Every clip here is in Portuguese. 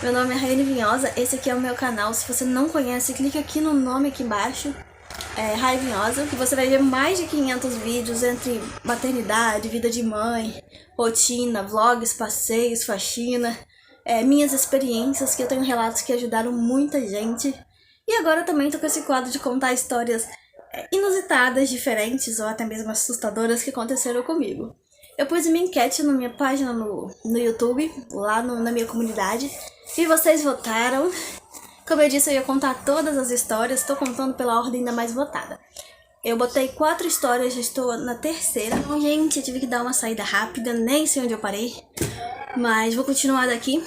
Meu nome é Raiane Vinhosa, esse aqui é o meu canal. Se você não conhece, clique aqui no nome aqui embaixo, Raiane Vinhosa, que você vai ver mais de 500 vídeos entre maternidade, vida de mãe, rotina, vlogs, passeios, faxina, minhas experiências, que eu tenho relatos que ajudaram muita gente. E agora eu também tô com esse quadro de contar histórias inusitadas, diferentes ou até mesmo assustadoras que aconteceram comigo. Eu pus minha enquete na minha página no YouTube, lá na minha comunidade, e vocês votaram. Como eu disse, eu ia contar todas as histórias, estou contando pela ordem da mais votada. Eu botei 4 histórias, já estou na terceira. Então, gente, eu tive que dar uma saída rápida, nem sei onde eu parei, mas vou continuar daqui.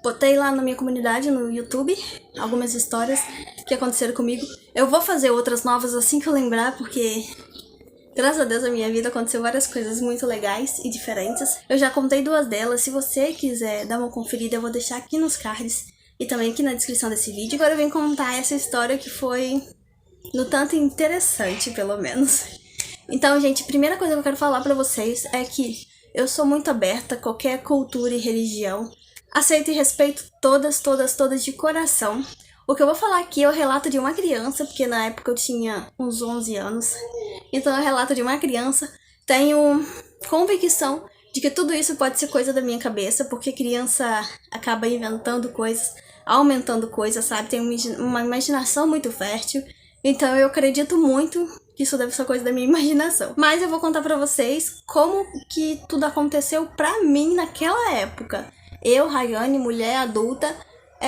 Botei lá na minha comunidade, no YouTube, algumas histórias que aconteceram comigo. Eu vou fazer outras novas assim que eu lembrar, porque graças a Deus na minha vida aconteceu várias coisas muito legais e diferentes. Eu já contei 2 delas. Se você quiser dar uma conferida, eu vou deixar aqui nos cards e também aqui na descrição desse vídeo. Agora eu vim contar essa história que foi no tanto interessante, pelo menos. Então, gente, a primeira coisa que eu quero falar pra vocês é que eu sou muito aberta a qualquer cultura e religião. Aceito e respeito todas de coração. O que eu vou falar aqui é o relato de uma criança, porque na época eu tinha uns 11 anos. Então é o relato de uma criança. Tenho convicção de que tudo isso pode ser coisa da minha cabeça, porque criança acaba inventando coisas, aumentando coisas, sabe? Tem uma imaginação muito fértil. Então eu acredito muito que isso deve ser coisa da minha imaginação. Mas eu vou contar pra vocês como que tudo aconteceu pra mim naquela época. Eu, Raiane, mulher adulta,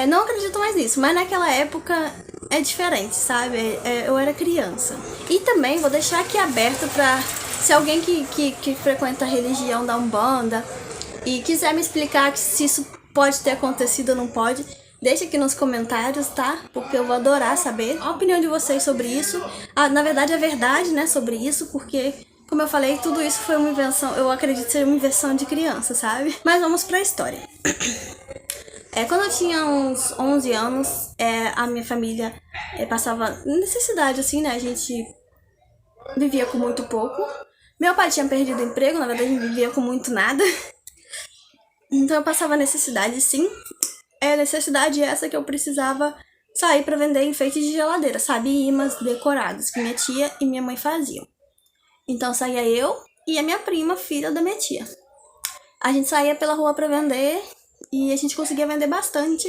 não acredito mais nisso, mas naquela época é diferente, sabe? Eu era criança. E também vou deixar aqui aberto pra, se alguém que frequenta a religião da Umbanda e quiser me explicar se isso pode ter acontecido ou não pode, deixa aqui nos comentários, tá? Porque eu vou adorar saber a opinião de vocês sobre isso. Na verdade, a verdade, né, sobre isso, porque, como eu falei, tudo isso foi uma invenção, eu acredito ser uma invenção de criança, sabe? Mas vamos pra história. Quando eu tinha uns 11 anos, a minha família passava necessidade, assim, né? A gente vivia com muito pouco. Meu pai tinha perdido o emprego, na verdade, não vivia com muito nada. Então eu passava necessidade, sim. Necessidade essa que eu precisava sair pra vender enfeites de geladeira, sabe? Imãs decorados que minha tia e minha mãe faziam. Então saía eu e a minha prima, filha da minha tia. A gente saía pela rua pra vender e a gente conseguia vender bastante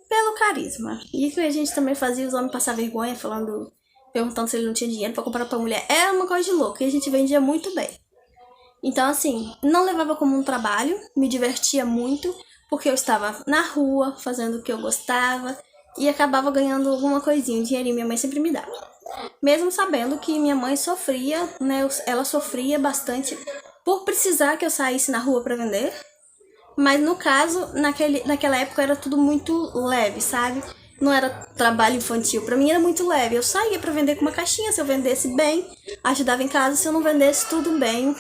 pelo carisma. E que a gente também fazia os homens passar vergonha, perguntando se ele não tinha dinheiro pra comprar pra mulher. Era uma coisa de louco e a gente vendia muito bem. Então, assim, não levava como um trabalho, me divertia muito, porque eu estava na rua, fazendo o que eu gostava, e acabava ganhando alguma coisinha, um dinheirinho minha mãe sempre me dava. Mesmo sabendo que minha mãe sofria, né, ela sofria bastante por precisar que eu saísse na rua para vender. Mas no caso, naquela época era tudo muito leve, sabe? Não era trabalho infantil, pra mim era muito leve. Eu saía pra vender com uma caixinha, se eu vendesse bem, ajudava em casa, se eu não vendesse, tudo bem.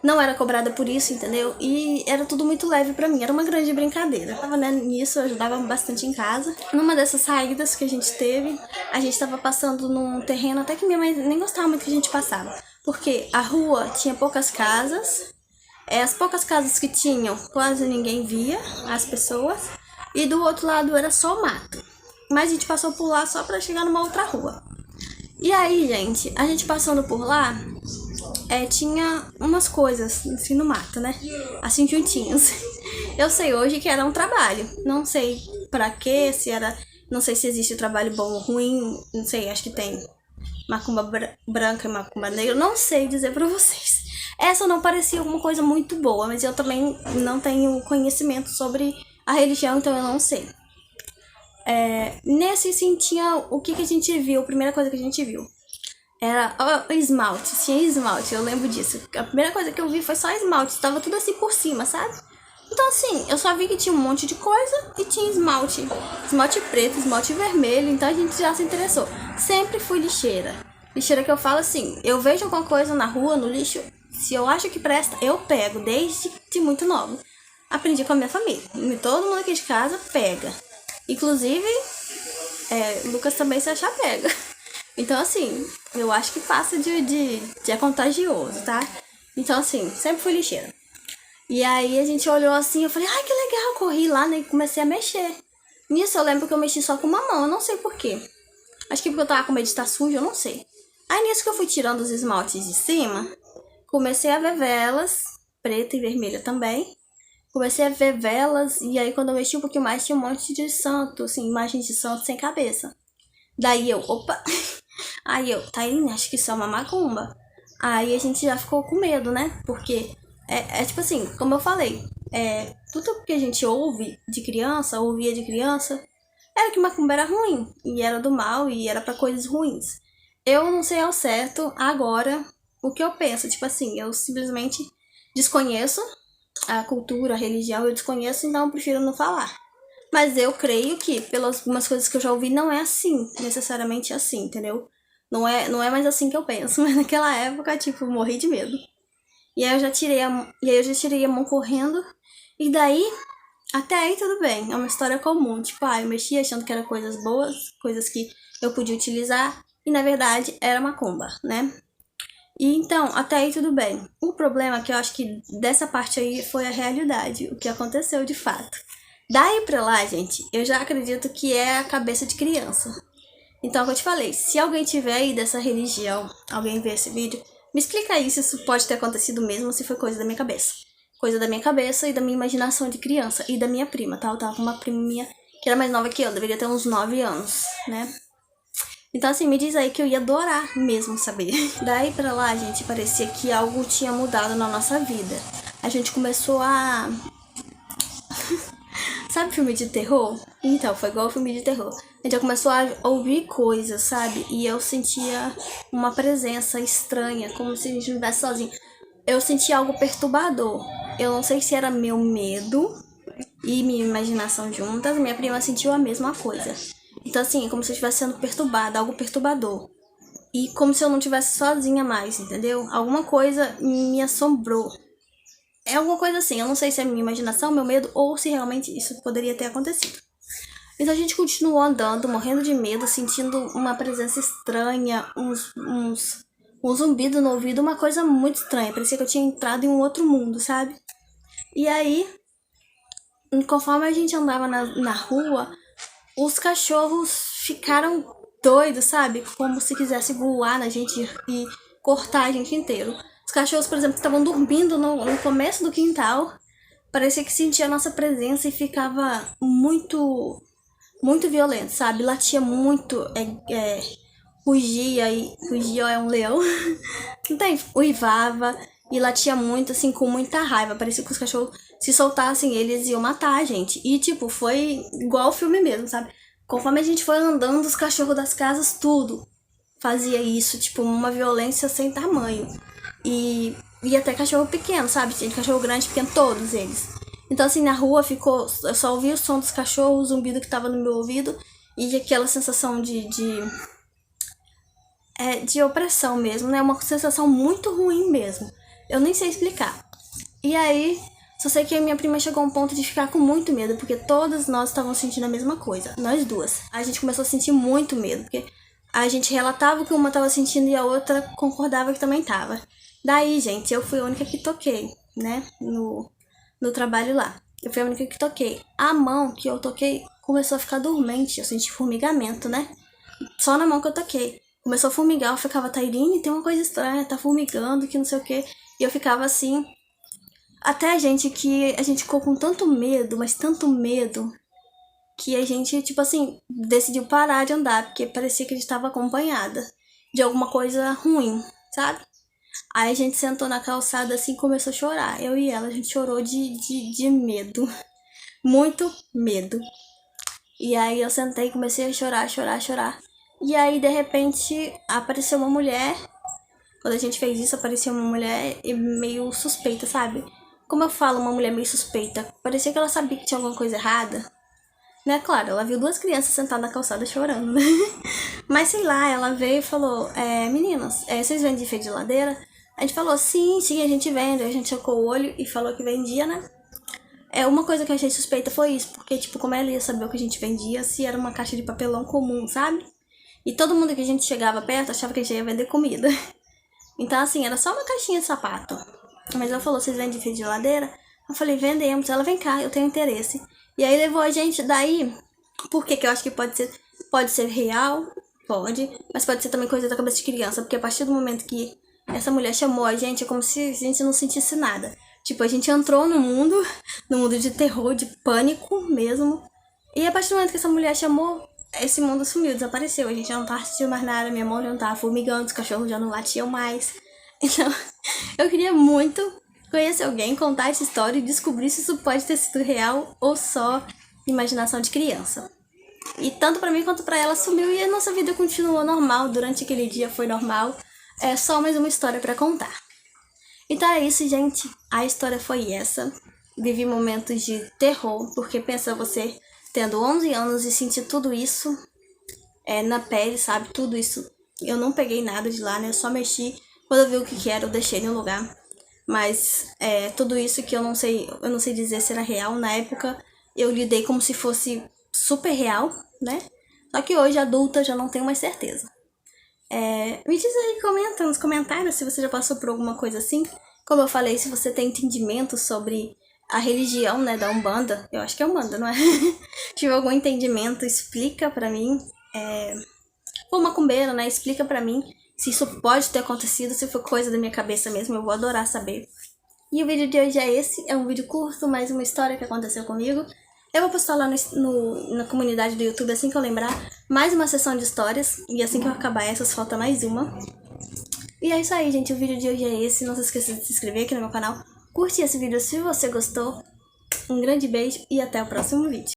Não era cobrada por isso, entendeu? E era tudo muito leve pra mim, era uma grande brincadeira. Eu tava, né, nisso, eu ajudava bastante em casa. Numa dessas saídas que a gente teve, a gente tava passando num terreno até que minha mãe nem gostava muito que a gente passava. Porque a rua tinha poucas casas, as poucas casas que tinham, quase ninguém via as pessoas. E do outro lado era só mato. Mas a gente passou por lá só pra chegar numa outra rua. E aí, gente, a gente passando por lá, tinha umas coisas assim no mato, né? Assim juntinhos. Eu sei hoje que era um trabalho. Não sei pra quê, se era... Não sei se existe trabalho bom ou ruim. Não sei, acho que tem macumba branca e macumba negra. Não sei dizer pra vocês. Essa não parecia uma coisa muito boa, mas eu também não tenho conhecimento sobre a religião, então eu não sei. Nesse, sim, tinha o que a gente viu, a primeira coisa que a gente viu. Era esmalte, tinha esmalte, eu lembro disso. A primeira coisa que eu vi foi só esmalte, tava tudo assim por cima, sabe? Então assim, eu só vi que tinha um monte de coisa e tinha esmalte. Esmalte preto, esmalte vermelho, então a gente já se interessou. Sempre fui lixeira. Lixeira que eu falo assim, eu vejo alguma coisa na rua, no lixo, se eu acho que presta, eu pego, desde muito nova. Aprendi com a minha família. Todo mundo aqui de casa pega. Inclusive, Lucas também se achar pega. Então, assim, eu acho que passa é contagioso, tá? Então, assim, sempre fui lixeira. E aí a gente olhou assim, eu falei, ai, que legal, corri lá, né, e comecei a mexer. Nisso eu lembro que eu mexi só com uma mão, eu não sei porquê. Acho que porque eu tava com medo de estar sujo, eu não sei. Aí nisso que eu fui tirando os esmaltes de cima, comecei a ver velas, preta e vermelha também. Comecei a ver velas, e aí quando eu mexi um pouquinho mais, tinha um monte de santo, assim, imagens de santo sem cabeça. Daí eu, opa! Aí eu, Tairine, acho que isso é uma macumba. Aí a gente já ficou com medo, né? Porque é tipo assim, como eu falei, tudo que a gente ouve de criança, ouvia de criança, era que macumba era ruim, e era do mal, e era pra coisas ruins. Eu não sei ao certo agora o que eu penso, tipo assim, eu simplesmente desconheço a cultura, a religião, eu desconheço, então eu prefiro não falar. Mas eu creio que, pelas algumas coisas que eu já ouvi, não é assim, necessariamente assim, entendeu? Não é mais assim que eu penso, mas naquela época, tipo, eu morri de medo. E aí eu já tirei a mão correndo, e daí, até aí tudo bem, é uma história comum. Tipo, eu mexia achando que eram coisas boas, coisas que eu podia utilizar, e na verdade era macumba, né? E então, até aí tudo bem. O problema é que eu acho que dessa parte aí foi a realidade, o que aconteceu de fato. Daí pra lá, gente, eu já acredito que é a cabeça de criança. Então, como eu te falei, se alguém tiver aí dessa religião, alguém ver esse vídeo, me explica aí se isso pode ter acontecido mesmo ou se foi coisa da minha cabeça. Coisa da minha cabeça e da minha imaginação de criança. E da minha prima, tá? Eu tava com uma prima minha que era mais nova que eu, deveria ter uns 9 anos, né? Então, assim, me diz aí que eu ia adorar mesmo saber. Daí pra lá, gente, parecia que algo tinha mudado na nossa vida. A gente começou a. Sabe filme de terror? Então, foi igual filme de terror. A gente já começou a ouvir coisas, sabe? E eu sentia uma presença estranha, como se a gente não estivesse sozinho. Eu sentia algo perturbador. Eu não sei se era meu medo e minha imaginação juntas. Minha prima sentiu a mesma coisa. Então, assim, como se eu estivesse sendo perturbada, algo perturbador. E como se eu não estivesse sozinha mais, entendeu? Alguma coisa me assombrou. É alguma coisa assim, eu não sei se é minha imaginação, meu medo, ou se realmente isso poderia ter acontecido. Então a gente continuou andando, morrendo de medo, sentindo uma presença estranha, um zumbido no ouvido, uma coisa muito estranha. Parecia que eu tinha entrado em um outro mundo, sabe? E aí, conforme a gente andava na rua, os cachorros ficaram doidos, sabe? Como se quisesse voar na gente e cortar a gente inteiro. Os cachorros, por exemplo, que estavam dormindo no começo do quintal, parecia que sentia a nossa presença e ficava muito, muito violento, sabe? Latia muito, rugia é um leão, não tem, uivava e latia muito, assim, com muita raiva. Parecia que os cachorros, se soltassem, eles iam matar a gente. E, tipo, foi igual o filme mesmo, sabe? Conforme a gente foi andando, os cachorros das casas, tudo fazia isso, tipo, uma violência sem tamanho. E até cachorro pequeno, sabe? Tinha cachorro grande, pequeno, todos eles. Então, assim, na rua ficou. Eu só ouvia o som dos cachorros, o zumbido que tava no meu ouvido e aquela sensação de opressão mesmo, né? Uma sensação muito ruim mesmo. Eu nem sei explicar. E aí, só sei que a minha prima chegou a um ponto de ficar com muito medo, porque todas nós estávamos sentindo a mesma coisa, nós duas. A gente começou a sentir muito medo, porque a gente relatava o que uma estava sentindo e a outra concordava que também estava. Daí, gente, eu fui a única que toquei, né, no trabalho lá. Eu fui a única que toquei. A mão que eu toquei começou a ficar dormente, eu senti formigamento, né? Só na mão que eu toquei. Começou a formigar, eu ficava, Tairine, tem uma coisa estranha, tá formigando, que não sei o quê. E eu ficava assim, até a gente ficou com tanto medo, mas tanto medo, que a gente, tipo assim, decidiu parar de andar, porque parecia que a gente tava acompanhada de alguma coisa ruim, sabe? Aí a gente sentou na calçada assim e começou a chorar. Eu e ela, a gente chorou de medo. Muito medo. E aí eu sentei e comecei a chorar, chorar, chorar. E aí, de repente, apareceu uma mulher. Quando a gente fez isso, apareceu uma mulher meio suspeita, sabe? Como eu falo, uma mulher meio suspeita. Parecia que ela sabia que tinha alguma coisa errada. Né, claro, ela viu duas crianças sentadas na calçada chorando, né? Mas sei lá, ela veio e falou, meninas, vocês vendem enfeite de geladeira? A gente falou, sim, sim, a gente vende. A gente chocou o olho e falou que vendia, né? Uma coisa que eu achei suspeita foi isso, porque, tipo, como ela ia saber o que a gente vendia, se era uma caixa de papelão comum, sabe? E todo mundo que a gente chegava perto achava que a gente ia vender comida. Então, assim, era só uma caixinha de sapato. Mas ela falou, vocês vendem enfeite de geladeira? Eu falei, vendemos. Ela, vem cá, eu tenho interesse. E aí levou a gente daí. Por que eu acho que pode ser real? Pode. Mas pode ser também coisa da cabeça de criança. Porque a partir do momento que essa mulher chamou a gente, é como se a gente não sentisse nada. Tipo, a gente entrou no mundo de terror, de pânico mesmo. E a partir do momento que essa mulher chamou, esse mundo sumiu, desapareceu. A gente já não tava assistindo mais nada, minha mão já não tava formigando, os cachorros já não latiam mais. Então, eu queria muito conhecer alguém, contar essa história e descobrir se isso pode ter sido real ou só imaginação de criança. E tanto pra mim quanto pra ela sumiu e a nossa vida continuou normal. Durante aquele dia foi normal. É só mais uma história pra contar. Então é isso, gente. A história foi essa. Vivi momentos de terror, porque pensa você tendo 11 anos e sentir tudo isso na pele, sabe? Tudo isso. Eu não peguei nada de lá, né? Eu só mexi. Quando eu vi o que era, eu deixei no lugar. Mas tudo isso que eu não sei dizer se era real. Na época, eu lidei como se fosse super real, né? Só que hoje, adulta, já não tenho mais certeza. Me diz aí, comenta nos comentários se você já passou por alguma coisa assim. Como eu falei, se você tem entendimento sobre a religião, né, da Umbanda. Eu acho que é Umbanda, não é? Tive algum entendimento, explica pra mim. For macumbeiro, né, explica pra mim se isso pode ter acontecido, se foi coisa da minha cabeça mesmo. Eu vou adorar saber. E o vídeo de hoje é esse. É um vídeo curto, mais uma história que aconteceu comigo. Eu vou postar lá na comunidade do YouTube, assim que eu lembrar, mais uma sessão de histórias. E assim que eu acabar essas, falta mais uma. E é isso aí, gente. O vídeo de hoje é esse. Não se esqueça de se inscrever aqui no meu canal. Curte esse vídeo se você gostou. Um grande beijo e até o próximo vídeo.